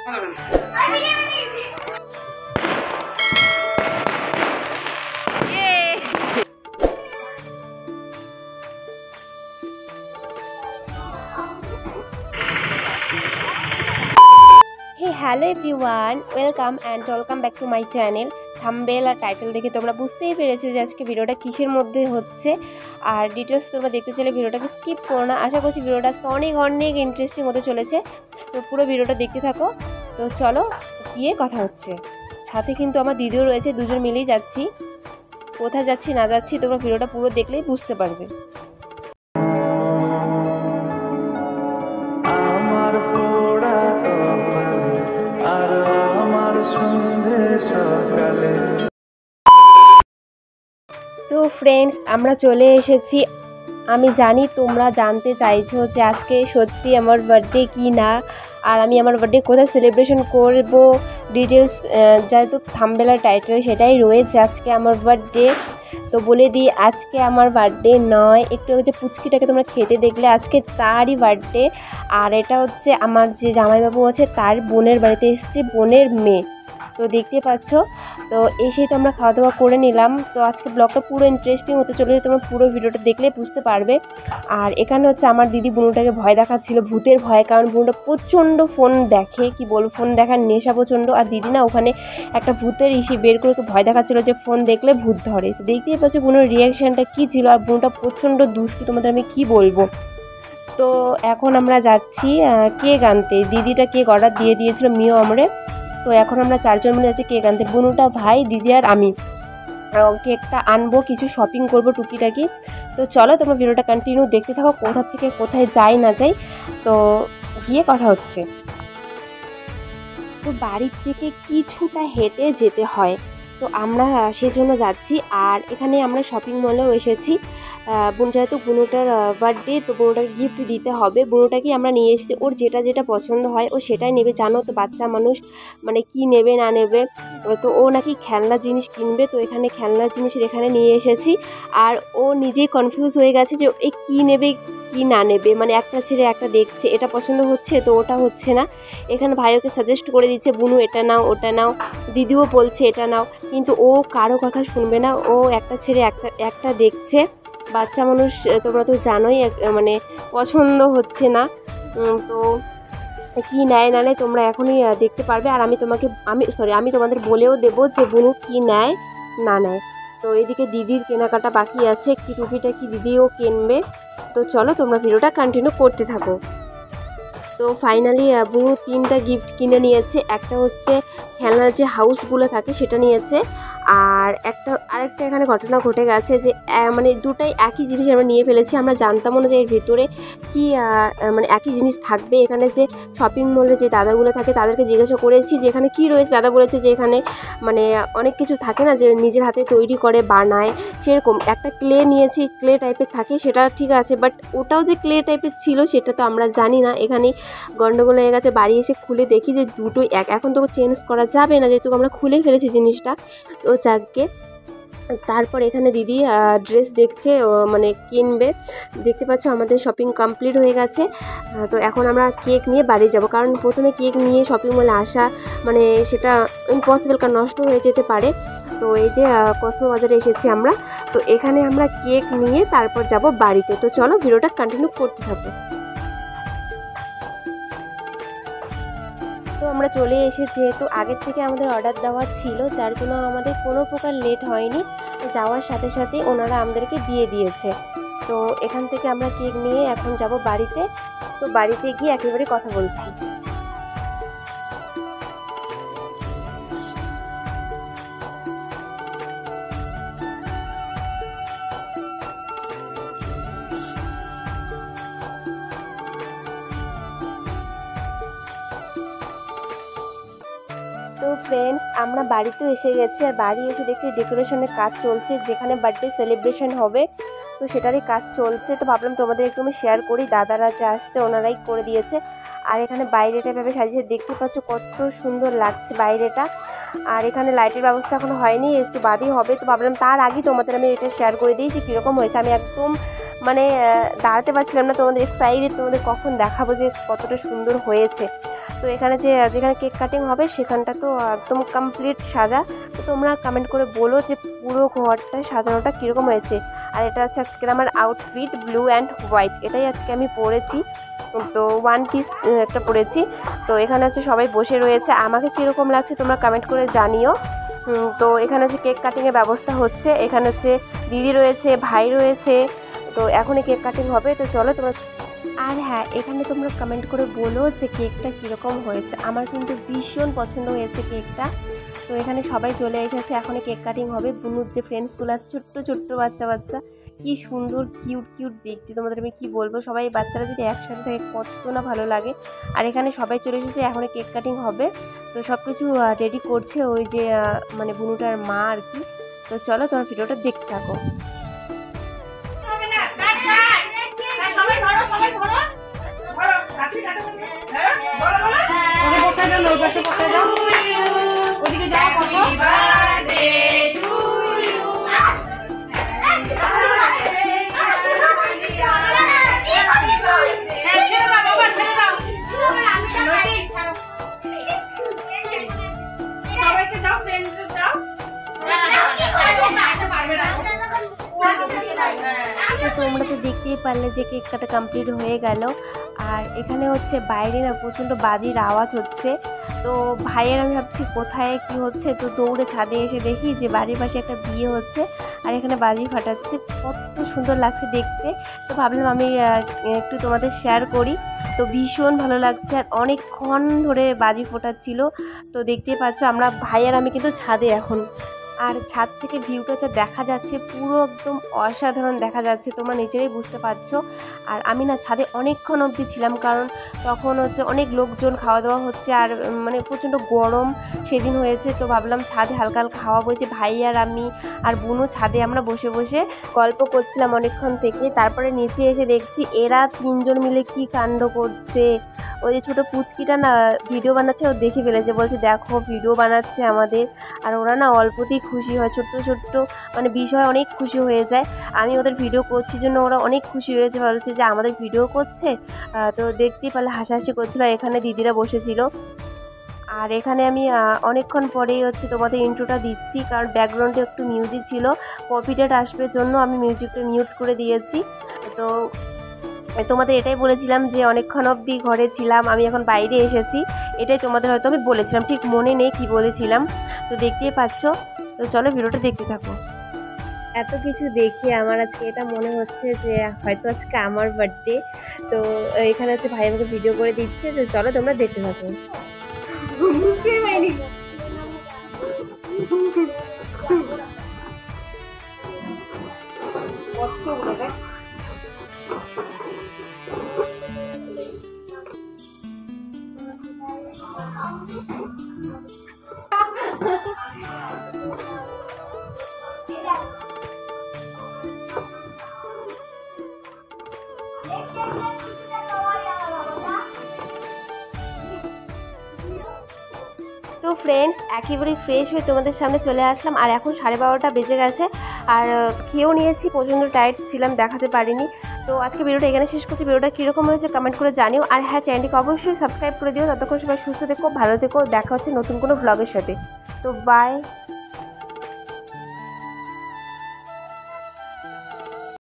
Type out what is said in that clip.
Hello everyone, welcome back to my channel. Thumbnail আর title দেখে তোমরা বুঝতেই পেরেছো যে আজকে ভিডিওটা কিসের মধ্যে হচ্ছে। আর ডিটেলস তোমরা দেখতে চাইলে ভিডিওটাকে স্কিপ করো না। আশা করছি ভিডিওটা আজকে অনেক ইন্টারেস্টিং হতে চলেছে, তো পুরো ভিডিওটা দেখতে থাকো। তো চলো গিয়ে কথা হচ্ছে। সাথে কিন্তু আমার দিদিও রয়েছে, দুজন মিলেই যাচ্ছি। কোথায় যাচ্ছি না যাচ্ছি তোমরা ভিডিওটা পুরো দেখলেই বুঝতে পারবে। তো ফ্রেন্ডস, আমরা চলে এসেছি। আমি জানি তোমরা জানতে চাইছো যে আজকে সত্যি আমার বার্থডে কি না, আর আমি আমার বার্থডে কোথায় সেলিব্রেশন করব। ডিটেলস যেহেতু থাম্বনেল আর টাইটেল সেটাই রয়েছে আজকে আমার বার্থডে। তো বলে দিই, আজকে আমার বার্থডে নয়। একটু যে পুচকিটাকে তোমরা খেতে দেখলে আজকে তারই বার্থডে। আর এটা হচ্ছে আমার যে জামাইবাবু আছে তার বোনের বাড়িতে এসেছি, বোনের মেয়ে। তো দেখতে পাচ্ছ, তো এসেই তো আমরা খাওয়া দাওয়া করে নিলাম। তো আজকে ব্লগটা পুরো ইন্টারেস্টিং হতে চলেছে, তোমরা পুরো ভিডিওটা দেখলে বুঝতে পারবে। আর এখানে হচ্ছে আমার দিদি বুনুটাকে ভয় দেখাচ্ছিল, ভূতের ভয়, কারণ বুনুটা প্রচণ্ড ফোন দেখে, কি বলবো, ফোন দেখার নেশা প্রচণ্ড। আর দিদি না ওখানে একটা ভূতের বের করে ভয় দেখাচ্ছিলো যে ফোন দেখলে ভূত ধরে। তো দেখতেই পাচ্ছ বুনুর রিয়াকশানটা কী ছিল। আর বুনুটা প্রচণ্ড দুষ্টু, তোমাদের আমি কি বলবো। তো এখন আমরা যাচ্ছি কেক আনতে। দিদিটা কেক অর্ডার দিয়ে দিয়েছিল মিও আমরে। তো এখন আমরা চারজন মিলে যাচ্ছি কেক আনতে, বুনুটা, ভাই, দিদি আর আমি। কেকটা আনবো, কিছু শপিং করবো টুকিটাকি। তো চলো তোমরা ভিডিওটা কন্টিনিউ দেখতে থাকো, কোথা থেকে কোথায় যাই না যাই। তো গিয়ে কথা হচ্ছে। তো বাড়ির থেকে কিছুটা হেঁটে যেতে হয়, তো আমরা সেজন্য যাচ্ছি। আর এখানে আমরা শপিং মলেও এসেছি। যেহেতু বুনুটার বার্থডে, তো বুনুটাকে গিফট দিতে হবে। বুনুটাকে আমরা নিয়ে এসেছি, ওর যেটা পছন্দ হয় ও সেটাই নেবে। জানো তো বাচ্চা মানুষ মানে কি নেবে না নেবে। তো ও নাকি খেলনা জিনিস কিনবে, তো এখানে খেলনা জিনিসের এখানে নিয়ে এসেছি। আর ও নিজেই কনফিউজ হয়ে গেছে যে এ কী নেবে কি না নেবে, মানে একটা ছেড়ে একটা দেখছে, এটা পছন্দ হচ্ছে তো ওটা হচ্ছে না। এখানে ভাই ওকে সাজেস্ট করে দিচ্ছে, বুনু এটা নাও ওটা নাও, দিদিও বলছে এটা নাও, কিন্তু ও কারো কথা শুনবে না। ও একটা ছেড়ে একটা দেখছে। বাচ্চা মানুষ তোমরা তো জানোই, মানে পছন্দ হচ্ছে না। তো কী নেয় না নেয় তোমরা এখনই দেখতে পারবে। আর আমি তোমাদের বলেও দেবো যে বুনু কী নেয় না নেয়। তো এদিকে দিদির কেনাকাটা বাকি আছে, একটি টুপিটাকি দিদিও কিনবে। তো চলো তোমরা ভিডিওটা কন্টিনিউ করতে থাকো। তো ফাইনালি বুনু 3টা গিফট কিনে নিয়েছে। একটা হচ্ছে খেলনার যে হাউসগুলো থাকে সেটা নিয়েছে। আর আরেকটা এখানে ঘটনা ঘটে গেছে যে মানে দুটাই একই জিনিস আমরা নিয়ে ফেলেছি। আমরা জানতামও না যে এর ভিতরে কি মানে একই জিনিস থাকবে। এখানে যে শপিং মলে যে দাদাগুলো থাকে তাদেরকে জিজ্ঞাসা করেছি যে এখানে কী রয়েছে। দাদা বলেছে যে এখানে মানে অনেক কিছু থাকে না, যে নিজের হাতে তৈরি করে বানায়, সেরকম একটা ক্লে নিয়েছি, ক্লে টাইপের থাকে সেটা ঠিক আছে, বাট ওটাও যে ক্লে টাইপের ছিল সেটা তো আমরা জানি না। এখানে গন্ডগোল হয়ে গেছে, বাড়ি এসে খুলে দেখি যে দুটোই এখন তো চেঞ্জ করা যাবে না যেহেতু আমরা খুলে ফেলেছি জিনিসটা। তো যাকে তারপর এখানে দিদি ড্রেস দেখছে, মানে কিনবে। দেখতে পাচ্ছ আমাদের শপিং কমপ্লিট হয়ে গেছে। তো এখন আমরা কেক নিয়ে বাড়ি যাব, কারণ প্রথমে কেক নিয়ে শপিং মলে আসা মানে সেটা ইম্পসিবল, কারণ নষ্ট হয়ে যেতে পারে। তো এই যে কসমো বাজারে এসেছি আমরা। তো এখানে আমরা কেক নিয়ে তারপর যাব বাড়িতে। তো চলো ভিডিওটা কন্টিনিউ করতে থাকো। তো আমরা চলে এসেছি, যেহেতু আগের থেকে আমাদের অর্ডার দেওয়া ছিল, যার জন্য আমাদের কোনো প্রকার লেট হয়নি। যাওয়ার সাথে সাথে ওনারা আমাদেরকে দিয়ে দিয়েছে। তো এখান থেকে আমরা কেক নিয়ে এখন যাব বাড়িতে। তো বাড়িতে গিয়ে একেবারে কথা বলছি। তো ফ্রেন্ডস, আমরা বাড়িতেও এসে গেছি। আর বাড়ি এসে দেখছি ডেকোরেশনের কাজ চলছে, যেখানে বার্থডে সেলিব্রেশন হবে তো সেটারই কাজ চলছে। তো ভাবলাম তোমাদের একটু আমি শেয়ার করি। দাদারা যা আসছে ওনারাই করে দিয়েছে। আর এখানে বাইরেটা এভাবে সাজিয়ে দেখতে পাচ্ছ কত সুন্দর লাগছে বাইরেটা। আর এখানে লাইটের ব্যবস্থা এখনো হয়নি, একটু বাদই হবে। তো ভাবলাম তার আগেই তোমাদের আমি এটা শেয়ার করে দিই যে কীরকম হয়েছে। আমি একদম মানে দাঁড়াতে পারছিলাম না, তোমাদের এক্সাইটেড, তোমাদের কখন দেখাবো যে কতটা সুন্দর হয়েছে। তো এখানে যেখানে কেক কাটিং হবে সেখানটা তো একদম কমপ্লিট সাজা। তো তোমরা কমেন্ট করে বলো যে পুরো ঘরটা সাজানোটা কীরকম হয়েছে। আর এটা হচ্ছে আজকের আমার আউটফিট, ব্লু অ্যান্ড হোয়াইট, এটাই আজকে আমি পরেছি। তো ওয়ান পিস একটা পরেছি। তো এখানে হচ্ছে সবাই বসে রয়েছে, আমাকে কীরকম লাগছে তোমরা কমেন্ট করে জানিও। তো এখানে হচ্ছে কেক কাটিংয়ের ব্যবস্থা হচ্ছে, এখানে হচ্ছে দিদি রয়েছে, ভাই রয়েছে। তো এখনই কেক কাটিং হবে, তো চলো তোমরা। আর হ্যাঁ, এখানে তোমরা কমেন্ট করে বলো যে কেকটা কীরকম হয়েছে। আমার কিন্তু ভীষণ পছন্দ হয়েছে কেকটা। তো এখানে সবাই চলে এসেছে, এখনই কেক কাটিং হবে। বুনুর যে ফ্রেন্ডসগুলো আছে ছোট্ট ছোট্ট বাচ্চা, কি সুন্দর কিউট দেখতে, তোমাদের আমি কী বলবো। সবাই বাচ্চারা যদি একসাথে থাকে কত না ভালো লাগে। আর এখানে সবাই চলে এসেছে, এখনই কেক কাটিং হবে। তো সব কিছু রেডি করছে ওই যে মানে বুনুটার মা আর কি। তো চলো তোমার ভিডিওটা দেখতে থাকো। তো তোমরা তো দেখতেই পারলে যে কেক কাটা কমপ্লিট হয়ে গেল। আর এখানে হচ্ছে বাইরে না প্রচণ্ড বাজির আওয়াজ হচ্ছে। তো ভাইয়ের আমি ভাবছি কোথায় কি হচ্ছে, তো দৌড়ে ছাদে এসে দেখি যে বাড়ির পাশে একটা বিয়ে হচ্ছে আর এখানে বাজি ফাটাচ্ছে, কত সুন্দর লাগছে দেখতে। তো ভাবলাম আমি একটু তোমাদের শেয়ার করি। তো ভীষণ ভালো লাগছে, আর অনেকক্ষণ ধরে বাজি ফোটাচ্ছিল। তো দেখতেই পাচ্ছ আমরা ভাই আর আমি কিন্তু ছাদে এখন। আর ছাদ থেকে ভিউটা যা দেখা যাচ্ছে পুরো একদম অসাধারণ দেখা যাচ্ছে, তোমরা নিজেরাই বুঝতে পারছো। আর আমি না ছাদে অনেকক্ষণ অবধি ছিলাম, কারণ তখন হচ্ছে অনেক লোকজন, খাওয়া দাওয়া হচ্ছে, আর মানে প্রচণ্ড গরম সেদিন হয়েছে। তো ভাবলাম ছাদে হালকা হালকা হাওয়া বইছে, ভাই আর আমি আর বুনু ছাদে আমরা বসে বসে গল্প করছিলাম অনেকক্ষণ থেকে। তারপরে নিচে এসে দেখছি এরা তিনজন মিলে কি কাণ্ড করছে। ওই যে ছোটো পুচকিটা না ভিডিও বানাচ্ছে, ও দেখে ফেলেছে, বলছে দেখো ভিডিও বানাচ্ছে আমাদের। আর ওরা না অল্পতেই খুশি হয়, ছোট্ট মানে বিষয় অনেক খুশি হয়ে যায়। আমি ওদের ভিডিও করছি জন্য ওরা অনেক খুশি হয়েছে, বলছে যে আমাদের ভিডিও করছে। তো দেখতেই পারলে হাসাহাসি করছিল, আর এখানে দিদিরা বসেছিল। আর এখানে আমি অনেকক্ষণ পরেই হচ্ছে তোমাদের ইন্ট্রোটা দিচ্ছি, কারণ ব্যাকগ্রাউন্ডে একটু মিউজিক ছিল, কপিরাইট আসবে জন্য আমি মিউজিকটা মিউট করে দিয়েছি। তো তোমাদের এটাই বলেছিলাম যে অনেকক্ষণ অবধি ঘরে ছিলাম, আমি এখন বাইরে এসেছি, এটাই তোমাদের হয়তো আমি বলেছিলাম, ঠিক মনে নেই কি বলেছিলাম। তো দেখতেই পাচ্ছ। তো চলো ভিডিওটা দেখতে থাকো। এত কিছু দেখে আমার আজকে এটা মনে হচ্ছে যে হয়তো আজকে আমার বার্থডে। তো এখানে হচ্ছে ভাই আমাকে ভিডিও করে দিচ্ছে, তো চলো তোমরা দেখতে থাকো। বুঝতেই পারিনি। তো ফ্রেন্ডস, একেবারেই ফ্রেশ হয়ে তোমাদের সামনে চলে আসলাম। আর এখন 12:30 বেজে গেছে, আর খেয়েও নিয়েছি, প্রচণ্ড টায়ার্ড ছিলাম, দেখাতে পারিনি। তো আজকে ভিডিওটা এখানে শেষ করছি। ভিডিওটা কীরকম হয়েছে কমেন্ট করে জানিও। আর হ্যাঁ, চ্যানেলটিকে অবশ্যই সাবস্ক্রাইব করে দিও। ততক্ষণ সবাই সুস্থ থেকো, ভালো থেকো, দেখা হচ্ছে নতুন কোনো ভ্লগের সাথে। তো বাই।